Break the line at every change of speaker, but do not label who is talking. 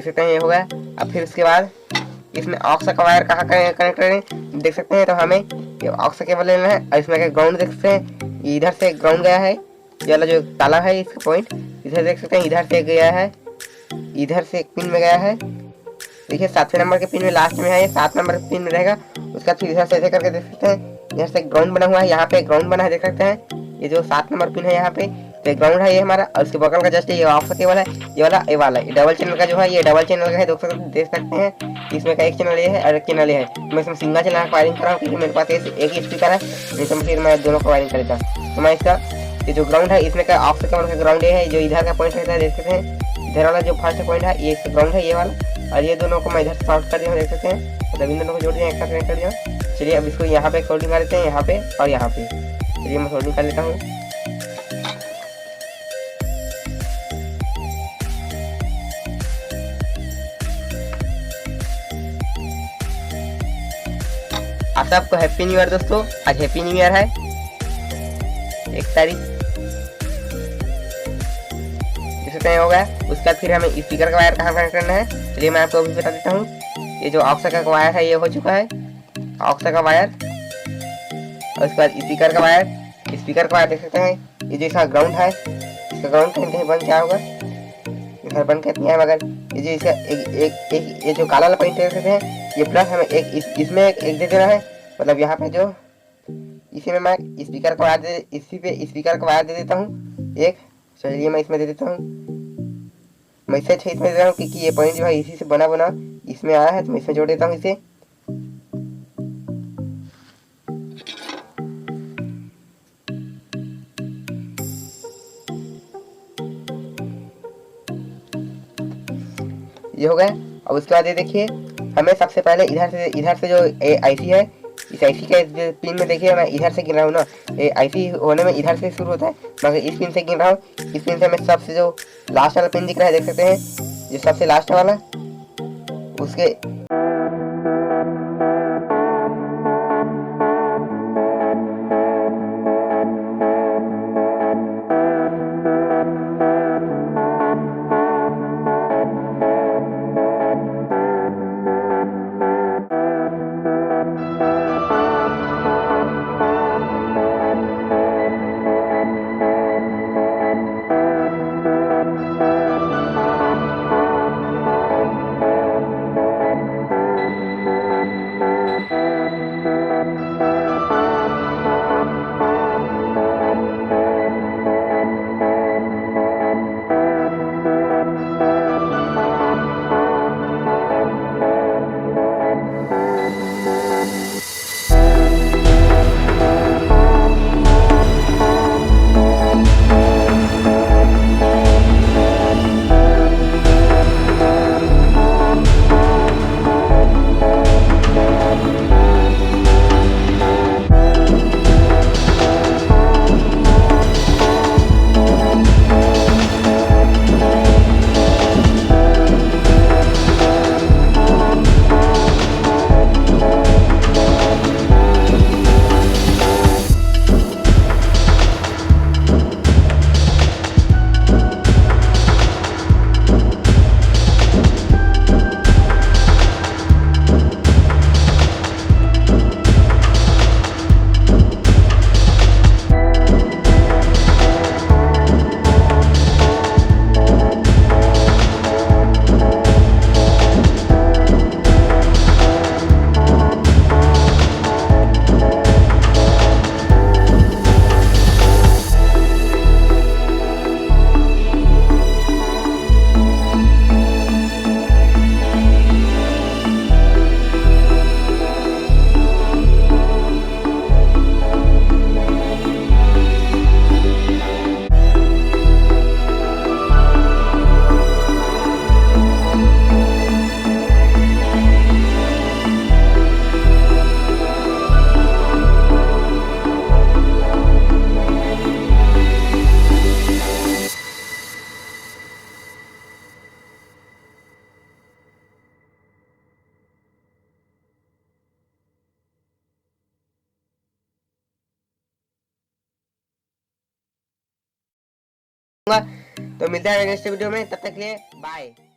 सकते हैं ये हो गया। अब फिर उसके बाद इसमें ऑक्स का वायर कहाँ कनेक्ट करें देख सकते हैं। तो हमें ये ऑक्स केबल लेना है और इसमें ग्राउंड देख सकते हैं, इधर से ग्राउंड गया है, ये वाला जो ताला है इसका पॉइंट इधर देख सकते हैं, इधर से गया है, इधर से एक पिन में गया है। देखिए 7वें नंबर के पिन में लास्ट में है, ये 7 नंबर के पिन में रहेगा। उसका फिर इधर से ऐसे करके देख सकते हैं, इधर से ग्राउंड बना हुआ है, यहाँ पे ग्राउंड बना है देख सकते हैं। ये जो 7 नंबर पिन है यहाँ पे तो ग्राउंड है ये हमारा, और उसके बगल का जस्ट ये ऑफ केबल है, ये वाला ये डबल चैनल का जो है, ये डबल चैनल का है देख सकते हैं। इसमें का एक चैनल ये है और एक चैनल ये है। मैं इसमें सिंगल चैनल का वायरिंग कर रहा हूँ क्योंकि मेरे पास एक ही स्पीकर है, नहीं तो फिर मैं दोनों का वायरिंग कर देता। तो मैं इसका ये जो ग्राउंड है इसमें का ऑफ केबल का ग्राउंड ये है, जो इधर का पॉइंट रहता है देख सकते हैं, इधर वाला जो फर्स्ट पॉइंट है ये ग्राउंड है ये वाला, और ये दोनों को मैं इधर शॉर्ट कर दिया देख सकते हैं, मतलब इन दोनों को जोड़ दिया, एक साथ कनेक्ट कर दिया। चलिए अब इसको यहाँ पे सोल्डिंग कर देते हैं, यहाँ पे और यहाँ पे। चलिए मैं सोल्डिंग कर लेता हूँ। आप सबको हैप्पी न्यू ईयर दोस्तों, आज हैप्पी न्यू ईयर है 1 तारीख जिससे हो गया। उसके बाद फिर हमें स्पीकर का वायर कहाँ कनेक्ट करना है, चलिए मैं आपको अभी बता देता हूँ। ये जो ऑक्स का वायर है ये हो चुका है, ऑक्स का वायर, और उसके बाद स्पीकर का वायर देख सकते हैं। ये जो इसका ग्राउंड है, इसका ग्राउंड कहीं कहीं बंद क्या होगा, इधर बंद कहते हैं, मगर ये जो इसका एक ये जो काला वाला पॉइंट देख सकते हैं, ये प्लस हमें इसमें एक दे देना है, मतलब यहाँ पे जो इसी में मैं स्पीकर का वायर इसी पे स्पीकर का वायर दे देता हूँ एक। चलिए मैं इसमें दे देता हूँ, मैं इसे इसमें दे रहा हूँ क्योंकि ये पॉइंट जो है इसी से बना इसमें आया है, तो मैं इसमें जोड़ देता हूँ इसे। ये हो गया। अब उसके बाद ये देखिए हमें सबसे पहले इधर से जो आईसी है, इस आईसी के पिन में देखिए मैं इधर से गिन रहा हूँ ना, ये आईसी होने में इधर से शुरू होता है, मगर इस पिन से गिन रहा हूँ। इस पिन से हमें सबसे जो लास्ट वाला पिन दिख रहा है देख सकते हैं, जो सबसे लास्ट वाला उसके तो मिलता है नेक्स्ट वीडियो में, तब तक के लिए बाय।